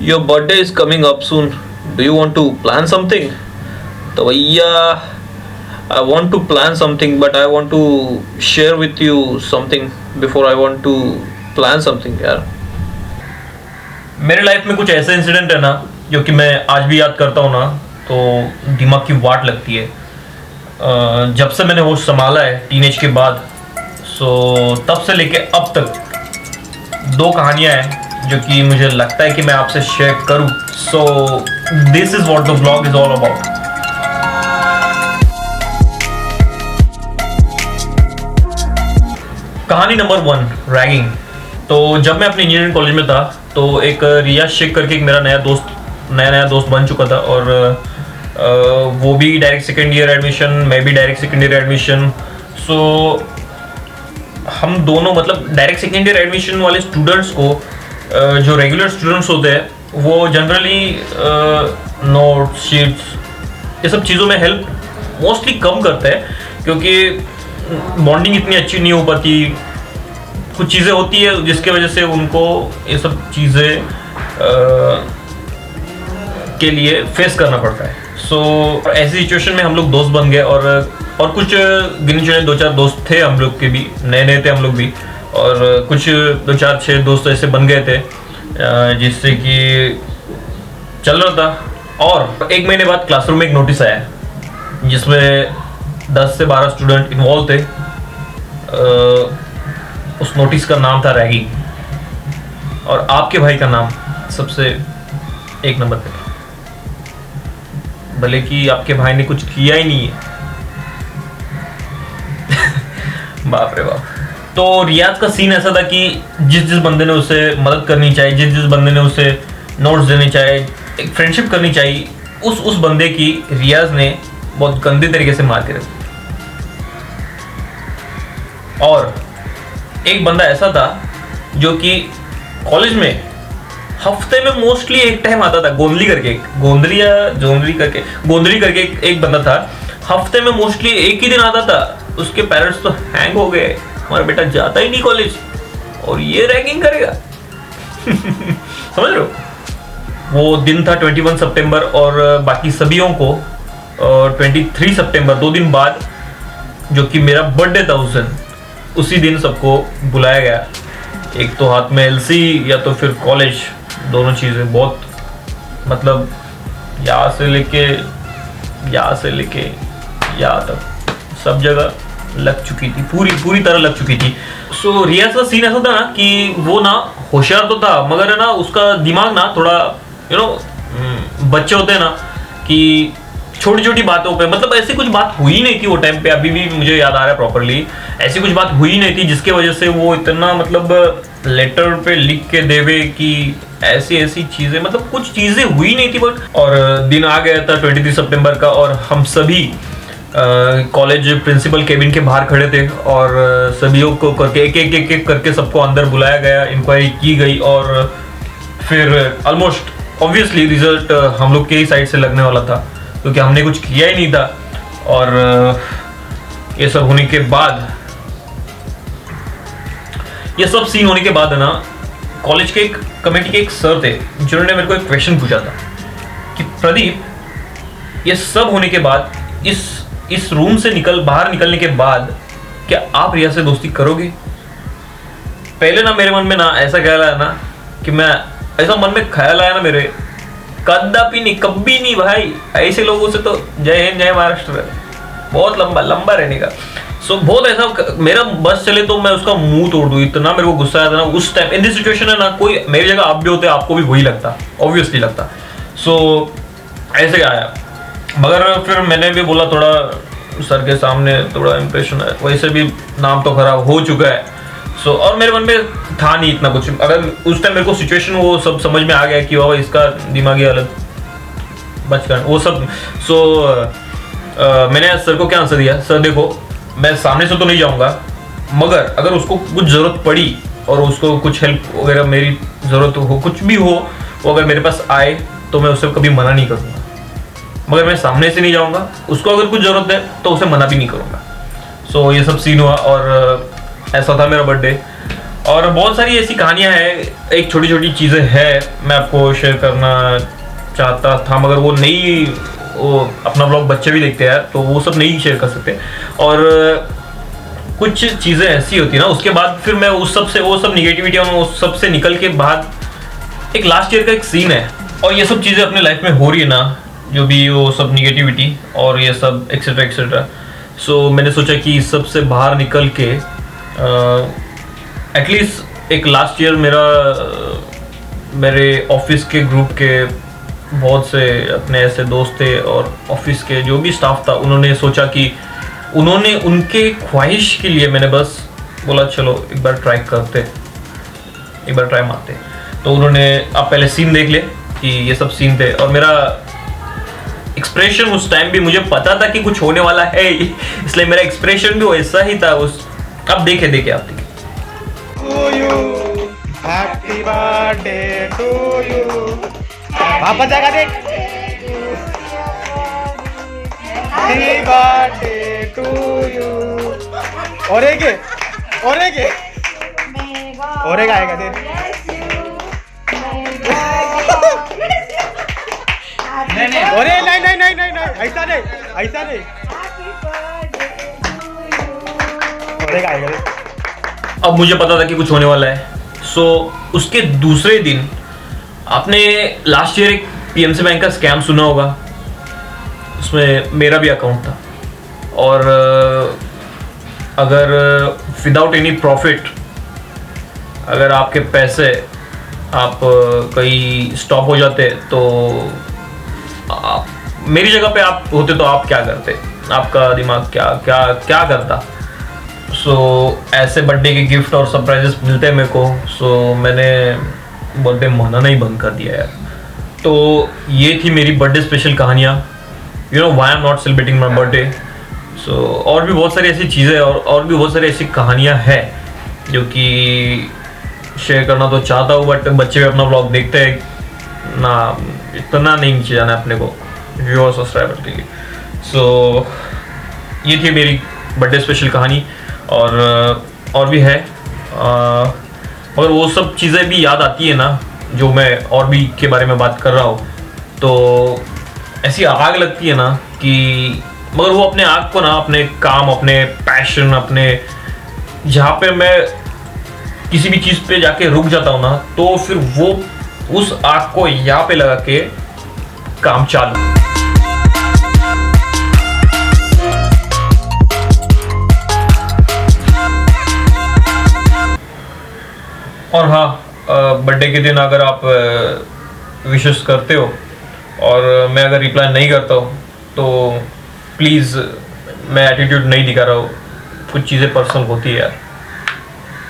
Your birthday is coming up soon. Do you want to plan something? तो भैया I want to plan something, but I want to share with you something before I want to plan something यार. मेरे life में कुछ ऐसे incident है ना जो कि मैं आज भी याद करता हूँ ना तो दिमाग की वाट लगती है. जब से मैंने होश संभाला है टीनेज के बाद, सो तब से लेके अब तक दो कहानियाँ हैं जो कि मुझे लगता है कि मैं आपसे शेयर करूँ. So this is what the vlog is all about. कहानी नंबर 1, रैगिंग. तो जब मैं अपने इंजीनियरिंग कॉलेज में था तो एक रियाज शेख करके एक मेरा नया दोस्त बन चुका था और वो भी डायरेक्ट सेकेंड ईयर एडमिशन, मैं भी डायरेक्ट सेकेंड ईयर एडमिशन. सो हम दोनों मतलब डायरेक्ट सेकेंड ईयर एडमिशन वाले स्टूडेंट्स को जो रेगुलर स्टूडेंट्स होते हैं वो जनरली नोट्स, शीट्स, ये सब चीज़ों में हेल्प मोस्टली कम करते हैं क्योंकि बॉन्डिंग इतनी अच्छी नहीं हो पाती. कुछ चीज़ें होती है जिसके वजह से उनको ये सब चीज़ें के लिए फेस करना पड़ता है. सो ऐसी सिचुएशन में हम लोग दोस्त बन गए और कुछ गिने चुने 2-4 दोस्त थे हम लोग के भी, नए थे हम लोग भी, और कुछ 2-4-6 दोस्त ऐसे बन गए थे जिससे कि चल रहा था. और एक महीने बाद क्लासरूम में एक नोटिस आया जिसमें 10 से 12 स्टूडेंट इन्वॉल्व थे. उस नोटिस का नाम था रैगिंग और आपके भाई का नाम सबसे एक नंबर पे था, भले कि आपके भाई ने कुछ किया ही नहीं है. बाप रे बाप. तो रियाज का सीन ऐसा था कि जिस बंदे ने उसे मदद करनी चाहिए, जिस बंदे ने उसे नोट्स देने चाहिए, एक फ्रेंडशिप करनी चाहिए, उस बंदे की रियाज ने बहुत गंदे तरीके से मार के रखी. और एक बंदा ऐसा था जो कि कॉलेज में हफ्ते में मोस्टली एक टाइम आता था. गोंदली करके एक बंदा था. हफ्ते में मोस्टली एक ही दिन आता था. उसके पेरेंट्स तो हैंग हो गए, हमारा बेटा जाता ही नहीं कॉलेज और ये रैगिंग करेगा. समझ रहे हो. वो दिन था 21 सितंबर और बाकी सभीयों को 23 सितंबर, 2 दिन बाद, जो कि मेरा बर्थडे था उस दिन, उसी दिन सबको बुलाया गया. एक तो हाथ में एलसी या तो फिर कॉलेज, दोनों चीज़ें बहुत मतलब यहाँ से लेके यहाँ तक सब जगह लग चुकी थी, पूरी तरह लग चुकी थी. सो रियाज का सीन ऐसा था ना कि वो ना होशियार तो था मगर है ना उसका दिमाग ना थोड़ा बच्चे होते हैं ना कि छोटी छोटी बातों पे, मतलब ऐसी कुछ बात हुई नहीं थी वो टाइम पे, अभी भी मुझे याद आ रहा है प्रॉपरली, ऐसी कुछ बात हुई नहीं थी जिसके वजह से वो इतना मतलब लेटर पे लिख के देवे कि ऐसी चीजें, मतलब कुछ चीजें हुई नहीं थी. बट और दिन आ गया था 23 सितंबर का और हम सभी कॉलेज प्रिंसिपल केबिन के बाहर खड़े थे और सभी को करके एक करके सबको अंदर बुलाया गया, इंक्वायरी की गई और फिर ऑलमोस्ट ऑब्वियसली रिजल्ट हम लोग के ही साइड से लगने वाला था क्योंकि हमने कुछ किया ही नहीं था. और ये सब होने के बाद, ये सब सीन होने के बाद है ना, कॉलेज के एक कमेटी के एक सर थे जिन्होंने मेरे को एक क्वेश्चन पूछा था कि प्रदीप, ये सब होने के बाद इस रूम से बाहर निकलने के बाद क्या आप रिया से दोस्ती करोगे? पहले ना मेरे मन में ना ऐसा ख्याल आया ना कि मैं ऐसा मन में ख्याल आया ना मेरे, कदापि नहीं, कभी नहीं भाई, ऐसे लोगों से तो जय हिंद जय महाराष्ट्र, बहुत लंबा रहने का. सो बहुत ऐसा मेरा बस चले तो मैं उसका मुंह तोड़ दूं, इतना मेरे को गुस्सा आया था ना उस टाइम. इन दिस सिचुएशन है ना, कोई मेरी जगह आप भी होते आपको भी वही लगता, ऑब्वियसली लगता. सो ऐसे आया मगर फिर मैंने भी बोला थोड़ा सर के सामने थोड़ा इम्प्रेशन है, वैसे भी नाम तो खराब हो चुका है. सो और मेरे मन में था नहीं इतना कुछ, अगर उस टाइम मेरे को सिचुएशन वो सब समझ में आ गया कि बाबा इसका दिमागी हालत बचकर वो सब. सो मैंने सर को क्या आंसर दिया, सर देखो मैं सामने से तो नहीं जाऊंगा मगर अगर उसको कुछ ज़रूरत पड़ी और उसको कुछ हेल्प वगैरह मेरी ज़रूरत हो, कुछ भी हो, वो अगर मेरे पास आए तो मैं उसे कभी मना नहीं करूँगा, मगर मैं सामने से नहीं जाऊँगा. उसको अगर कुछ ज़रूरत है तो उसे मना भी नहीं करूँगा. सो ये सब सीन हुआ और ऐसा था मेरा बर्थडे. और बहुत सारी ऐसी कहानियां हैं, एक छोटी छोटी चीज़ें हैं मैं आपको शेयर करना चाहता था, मगर वो नहीं, वो अपना ब्लॉग बच्चे भी देखते हैं तो वो सब नहीं शेयर कर सकते। और कुछ चीज़ें ऐसी होती है ना, उसके बाद फिर मैं उस सब से, वो सब निगेटिविटी और उस सब से निकल के बाद एक लास्ट ईयर का एक सीन है, और ये सब चीज़ें अपने लाइफ में हो रही है ना, जो भी वो सब निगेटिविटी और ये सब एक्सेट्रा एक्सेट्रा। सो मैंने सोचा कि इस सब से बाहर निकल के एटलीस्ट एक लास्ट ईयर मेरे ऑफिस के ग्रुप के बहुत से अपने ऐसे दोस्त थे और ऑफिस के जो भी स्टाफ था, उन्होंने सोचा कि उन्होंने उनके ख्वाहिश के लिए मैंने बस बोला चलो एक बार ट्राई करते, एक बार ट्राई मारते। तो उन्होंने, आप पहले सीन देख ले कि ये सब सीन थे, और मेरा एक्सप्रेशन उस टाइम भी मुझे पता था कि कुछ होने वाला है, इसलिए मेरा एक्सप्रेशन भी वैसा ही था उस। अब देखे आप देखे। हैप्पी बर्थडे टू यू, वापस जाएगा देख। हैप्पी बर्थडे टू यू, और एक आएगा देख। नहीं, ऐसा नहीं। और एक आएगा देख। अब मुझे पता था कि कुछ होने वाला है। सो उसके दूसरे दिन, आपने लास्ट ईयर एक पीएमसी बैंक का स्कैम सुना होगा, उसमें मेरा भी अकाउंट था, और अगर विदाउट एनी प्रॉफिट अगर आपके पैसे आप कहीं स्टॉप हो जाते तो आप, मेरी जगह पे आप होते तो आप क्या करते, आपका दिमाग क्या करता। सो ऐसे बर्थडे के गिफ्ट और सरप्राइजेस मिलते हैं मेरे को, सो मैंने बर्थडे मनाना ही बंद कर दिया यार। तो ये थी मेरी बर्थडे स्पेशल कहानियाँ, you know why I am not celebrating my birthday. So और भी बहुत सारी ऐसी चीज़ें और भी बहुत सारी ऐसी कहानियाँ हैं जो कि शेयर करना तो चाहता हूँ, बट बच्चे भी अपना व्लॉग देखते हैं ना, इतना नहीं नीचे जाना है अपने को व्यूअर सब्सक्राइबर के लिए। सो ये थी मेरी बर्थडे स्पेशल कहानी, और भी है, मगर वो सब चीज़ें भी याद आती है ना जो मैं और भी के बारे में बात कर रहा हूँ, तो ऐसी आग लगती है ना कि, मगर वो अपने आग को ना अपने काम, अपने पैशन, अपने जहाँ पे मैं किसी भी चीज़ पे जाके रुक जाता हूँ ना, तो फिर वो उस आग को यहाँ पे लगा के काम चालू। और हाँ, बर्थडे के दिन अगर आप विशेस करते हो और मैं अगर रिप्लाई नहीं करता हूँ तो प्लीज़, मैं एटीट्यूड नहीं दिखा रहा हूँ, कुछ चीज़ें पर्सनल होती है यार।